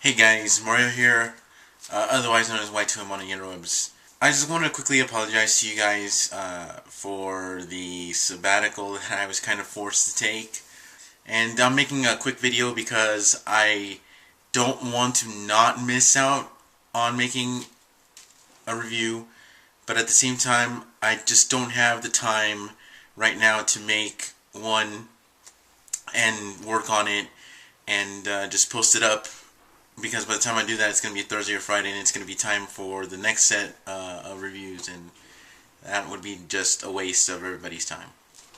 Hey guys, Mario here, otherwise known as Y2M on the interwebs. I just want to quickly apologize to you guys for the sabbatical that I was kind of forced to take. And I'm making a quick video because I don't want to not miss out on making a review, but at the same time, I just don't have the time right now to make one and work on it and just post it up, because by the time I do that, it's going to be Thursday or Friday, and it's going to be time for the next set of reviews, and that would be just a waste of everybody's time.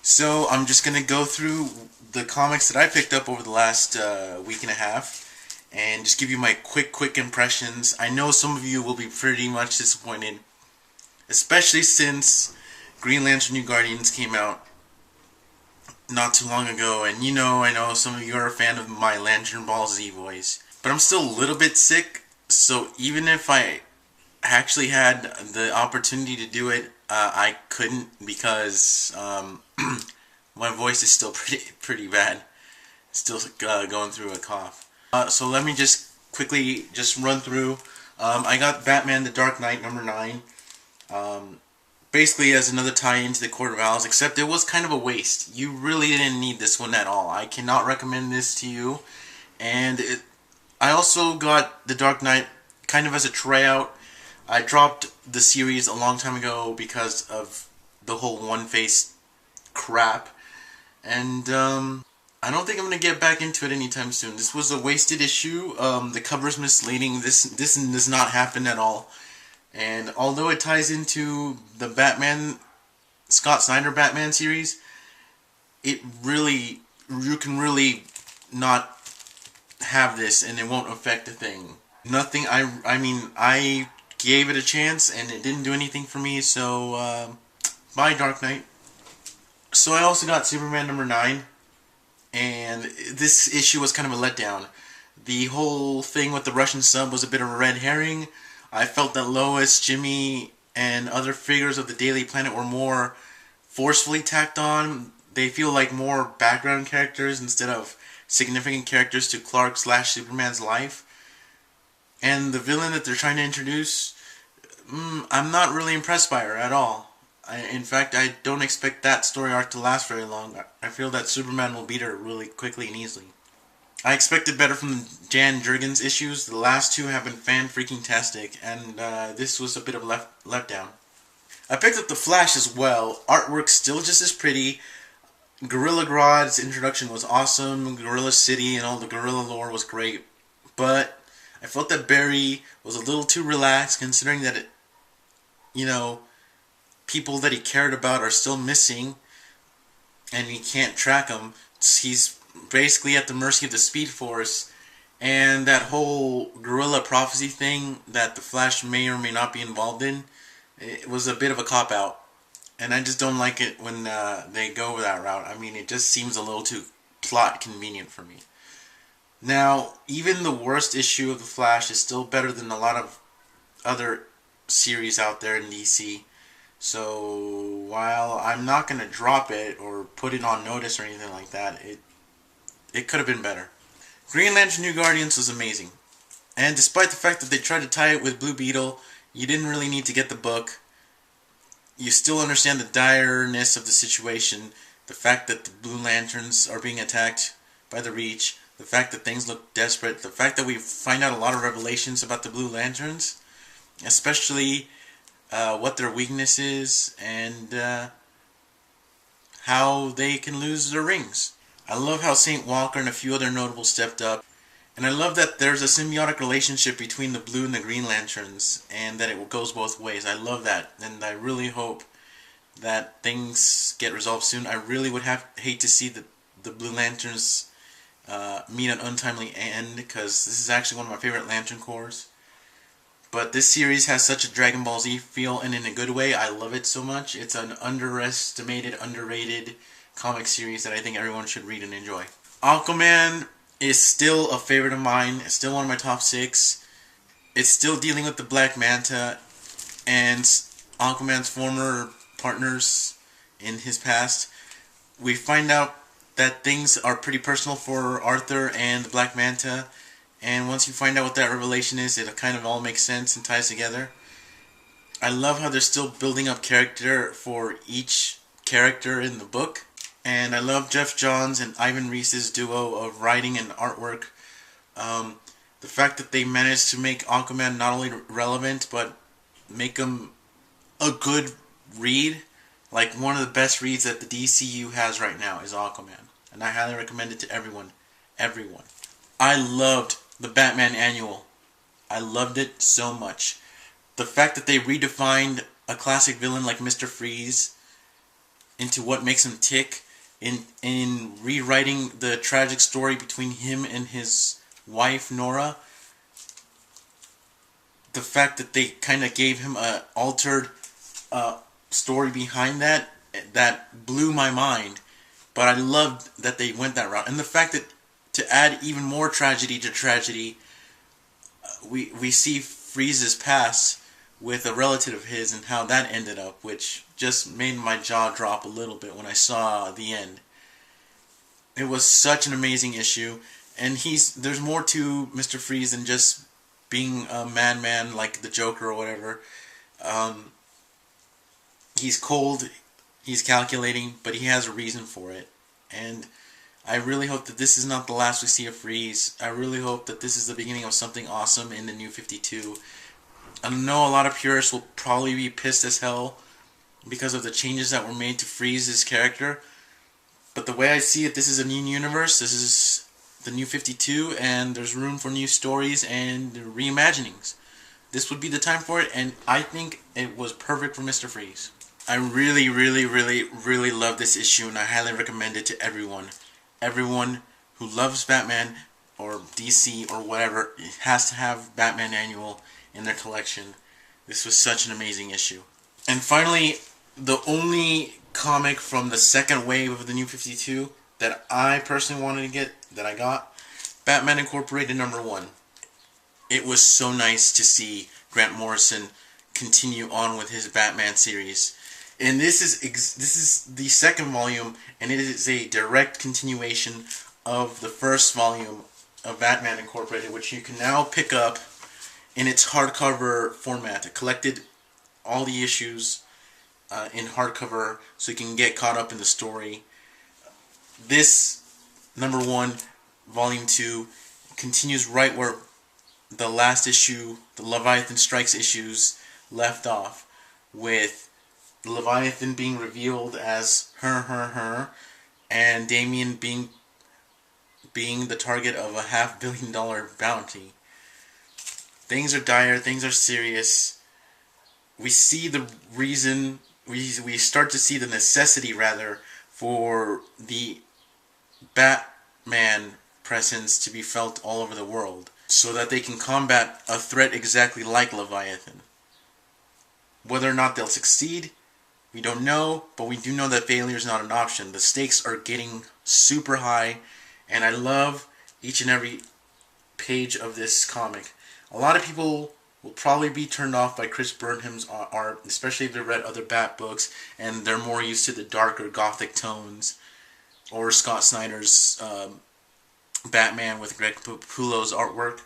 So I'm just going to go through the comics that I picked up over the last week and a half, and just give you my quick impressions. I know some of you will be pretty much disappointed, especially since Green Lantern New Guardians came out not too long ago, and I know some of you are a fan of my Lantern Ball Z voice. But I'm still a little bit sick, so even if I actually had the opportunity to do it, I couldn't because my voice is still pretty bad. Still going through a cough. So let me just quickly just run through. I got Batman: The Dark Knight #9. Basically as another tie-in to the Court of Owls, except it was kind of a waste. You really didn't need this one at all. I cannot recommend this to you. And I also got The Dark Knight kind of as a tryout. I dropped the series a long time ago because of the whole One Face crap. And I don't think I'm going to get back into it anytime soon. This was a wasted issue. The cover's misleading. This does not happen at all. And although it ties into the Scott Snyder Batman series, you can really not have this and it won't affect a thing. Nothing. I mean, I gave it a chance and it didn't do anything for me, so bye Dark Knight. So I also got Superman #9, and this issue was kind of a letdown. The whole thing with the Russian sub was a bit of a red herring. I felt that Lois, Jimmy, and other figures of the Daily Planet were more forcefully tacked on. They feel like more background characters instead of significant characters to Clark/Superman's life. And the villain that they're trying to introduce, I'm not really impressed by her at all. In fact, I don't expect that story arc to last very long. I feel that Superman will beat her really quickly and easily. I expected better from Jan Jurgens issues. The last two have been fan-freaking-tastic, and this was a bit of a letdown. I picked up The Flash as well. Artwork still just as pretty. Gorilla Grodd's introduction was awesome. Gorilla City and all the gorilla lore was great. But I felt that Barry was a little too relaxed, considering that people that he cared about are still missing, and he can't track them. He's basically at the mercy of the Speed Force, and that whole gorilla prophecy thing that the Flash may or may not be involved in, it was a bit of a cop-out, and I just don't like it when they go that route. I mean, it just seems a little too plot convenient for me. Now, even the worst issue of the Flash is still better than a lot of other series out there in DC. So while I'm not going to drop it or put it on notice or anything like that, it could have been better. Green Lantern New Guardians was amazing. And despite the fact that they tried to tie it with Blue Beetle, you didn't really need to get the book. You still understand the direness of the situation, the fact that the Blue Lanterns are being attacked by the Reach, the fact that things look desperate, the fact that we find out a lot of revelations about the Blue Lanterns, especially what their weakness is and how they can lose their rings. I love how St. Walker and a few other notables stepped up, and I love that there's a symbiotic relationship between the Blue and the Green Lanterns, and that it goes both ways. I love that, and I really hope that things get resolved soon. I really would hate to see the Blue Lanterns meet an untimely end, because this is actually one of my favorite Lantern Corps. But this series has such a Dragon Ball Z feel, and in a good way. I love it so much. It's an underestimated, underrated comic series that I think everyone should read and enjoy. Aquaman is still a favorite of mine. It's still one of my top 6. It's still dealing with the Black Manta and Aquaman's former partners in his past. We find out that things are pretty personal for Arthur and the Black Manta, And once you find out what that revelation is, it kind of all makes sense and ties together. I love how they're still building up character for each character in the book. And I love Jeff Johns and Ivan Reis's duo of writing and artwork. Um, the fact that they managed to make Aquaman not only relevant, but make him a good read. Like, one of the best reads that the DCU has right now is Aquaman. And I highly recommend it to everyone. Everyone. I loved the Batman Annual. I loved it so much. The fact that they redefined a classic villain like Mr. Freeze into what makes him tick, in rewriting the tragic story between him and his wife Nora. The fact that they kind of gave him a altered story behind that blew my mind. But I loved that they went that route, and the fact that to add even more tragedy to tragedy, we see Freeze's past with a relative of his and how that ended up, which just made my jaw drop a little bit when I saw the end. It was such an amazing issue, and there's more to Mr. Freeze than just being a madman like the Joker or whatever. He's cold, he's calculating, but he has a reason for it. And I really hope that this is not the last we see of Freeze. I really hope that this is the beginning of something awesome in the New 52. I know a lot of purists will probably be pissed as hell because of the changes that were made to Freeze's character. But the way I see it, this is a new universe. This is the New 52, and there's room for new stories and reimaginings. This would be the time for it, and I think it was perfect for Mr. Freeze. I really, really, really, really love this issue, and I highly recommend it to everyone. Everyone who loves Batman or DC or whatever has to have Batman Annual in their collection. This was such an amazing issue. And finally, the only comic from the second wave of the New 52 that I personally wanted to get, that I got, Batman Incorporated #1. It was so nice to see Grant Morrison continue on with his Batman series. And this is the second volume, and it is a direct continuation of the first volume of Batman Incorporated, which you can now pick up in its hardcover format. It collected all the issues in hardcover so you can get caught up in the story. This #1, Volume 2, continues right where the last issue, the Leviathan Strikes issues, left off, with Leviathan being revealed as her, and Damian being the target of a $500 million bounty. Things are dire, things are serious. We see the reason, we start to see the necessity, rather, for the Batman presence to be felt all over the world, so that they can combat a threat exactly like Leviathan. Whether or not they'll succeed, we don't know, but we do know that failure is not an option. The stakes are getting super high, and I love each and every page of this comic. A lot of people will probably be turned off by Chris Burnham's art, especially if they've read other Bat books and they're more used to the darker gothic tones, or Scott Snyder's Batman with Greg Capullo's artwork.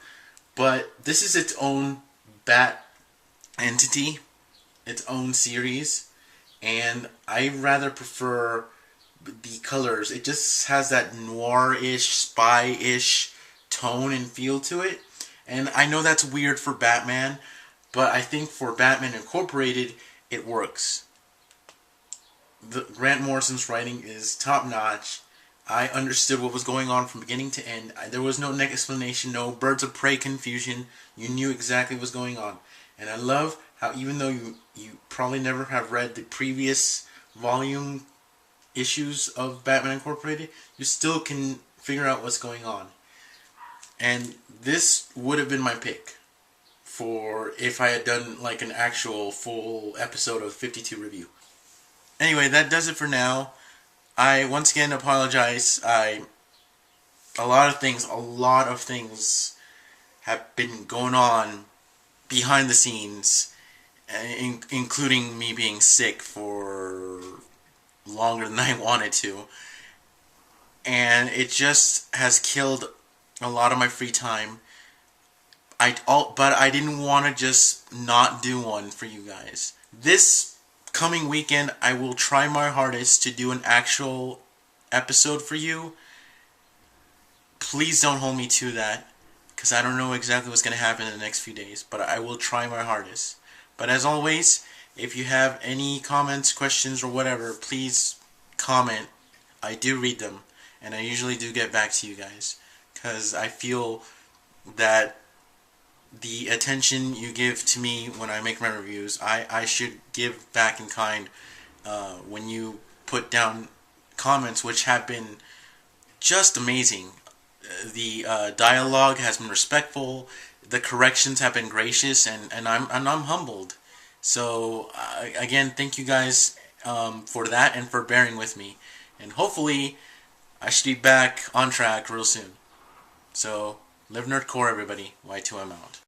But this is its own Bat entity, its own series, and I rather prefer the colors. It just has that noir-ish, spy-ish tone and feel to it. And I know that's weird for Batman, but I think for Batman Incorporated, it works. Grant Morrison's writing is top-notch. I understood what was going on from beginning to end. There was no explanation, no birds of prey confusion. You knew exactly what was going on. And I love how, even though you probably never have read the previous volume issues of Batman Incorporated, you still can figure out what's going on. And this would have been my pick for if I had done like an actual full episode of 52 review. Anyway, that does it for now. I once again apologize. A lot of things have been going on behind the scenes, including me being sick for longer than I wanted to. And it just has killed a lot of my free time. but I didn't want to just not do one for you guys. This coming weekend, I will try my hardest to do an actual episode for you. Please don't hold me to that, because I don't know exactly what's going to happen in the next few days, but I will try my hardest. But as always, if you have any comments, questions, or whatever, please comment. I do read them, and I usually do get back to you guys, because I feel that the attention you give to me when I make my reviews, I should give back in kind when you put down comments, which have been just amazing. The dialogue has been respectful, the corrections have been gracious, and I'm humbled. So again, thank you guys for that and for bearing with me. And hopefully, I should be back on track real soon. So, live nerdcore, everybody. Y2M out.